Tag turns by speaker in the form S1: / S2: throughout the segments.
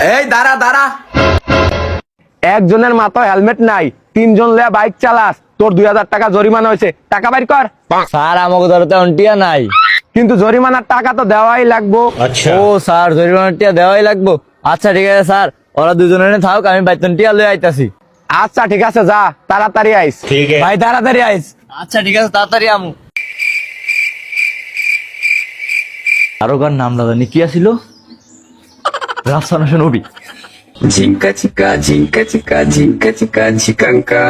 S1: এই দাঁড়া দাঁড়া,
S2: একজনের মাথায় হেলমেট নাই, 3 জন লয়ে বাইক চালাস, তোর 2000 টাকা জরিমানা হয়েছে, টাকা বাইর কর।
S3: স্যার আমাকে ধরতে অন্টিয়া নাই।
S2: কিন্তু জরিমানার টাকা তো দেওয়াই লাগবো।
S3: ও স্যার জরিমানার টিয়া দেওয়াই লাগবো। আচ্ছা ঠিক আছে স্যার, ওরা দুজনে থাক, আমি বাইতন টিয়া লয়ে আইতাছি।
S2: আচ্ছা ঠিক আছে, যা তাড়াতাড়ি আইস।
S3: ভাই তাড়াতাড়ি আইস। আচ্ছা ঠিক আছে, তাড়াতাড়ি আমু। আরো কার নাম দাদা কি আছিল? রাফসানা নবী।
S1: ঝিঙ্কা চিকা ঝিঙ্কা চিকা ঝিঙ্কা চিকা ঝিকাঙ্কা।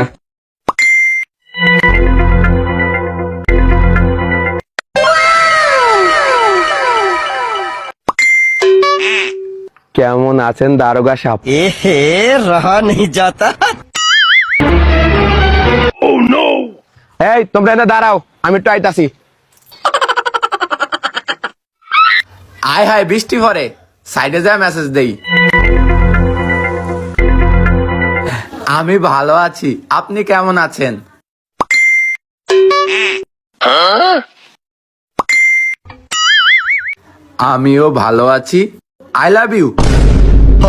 S2: কেমন আছেন দারোগা সাহেব?
S3: এহে রহা নেই যাতা।
S2: এই তোমরা এনে দাঁড়াও, আমি একটু আইতাছি।
S1: আয় হায় বৃষ্টি ভরে, সাইডে যা মেসেজ দেই। আমি ভালো আছি, আপনি কেমন আছেন? আমিও ভালো আছি। I love you.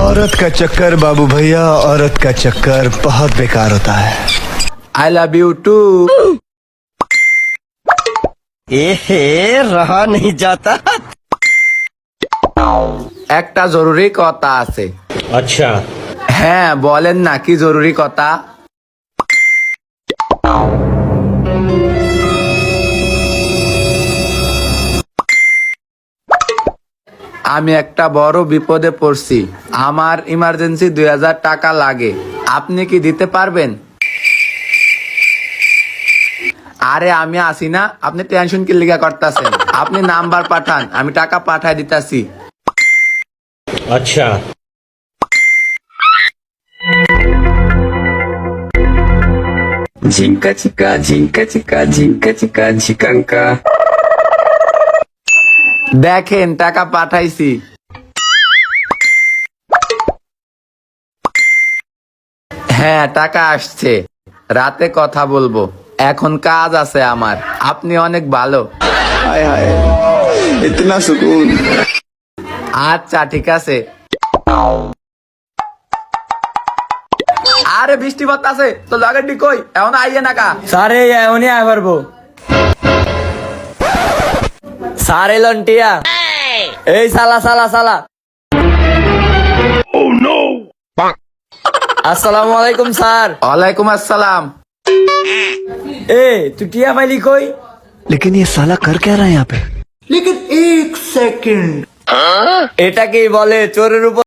S4: औरत का चक्कर बाबू भैया, औरत का चक्कर बहुत बेकार होता है।
S1: I love you too.
S3: এহে রহা নেই যাতা।
S1: একটা জরুরি কথা আছে।
S3: আচ্ছা
S1: হ্যাঁ বলেন না, কি জরুরি কথা? আমি একটা বড় বিপদে পড়ছি, আমার ইমার্জেন্সি 2000 টাকা লাগে, আপনি কি দিতে পারবেন? আরে আমি আসি না, আপনি টেনশন কি লিগা করতেছেন? আপনি নাম্বার পাঠান, আমি টাকা পাঠাই দিতাছি।
S3: আচ্ছা
S1: ঝিঙ্কা চিকা ঝিঙ্কা চিকা ঝিঙ্কা চিকা ঝিকাঙ্কা। দেখেন টাকা পাঠাইছি। হ্যাঁ টাকা আসছে, রাতে কথা বলবো, এখন কাজ আছে আমার। আপনি অনেক ভালো।
S4: हाय हाय इतना सुकून।
S1: আচ্ছা ঠিক আছে। আরে বৃষ্টি বাতাসে তো লগের ডি কই, এখন আইয়ে না কা?
S3: স্যার এই এখনই আয় পারবো। স্যার এলন টিয়া। এই সালা সালা সালা। আসসালামু আলাইকুম স্যার।
S1: ওয়ালাইকুম আসসালাম।
S3: এ তুই টিয়া পাইলি কই?
S4: लेकिन ये साला कर क्या रहा है यहाँ पे?
S3: এটা কি বলে চোরের উপর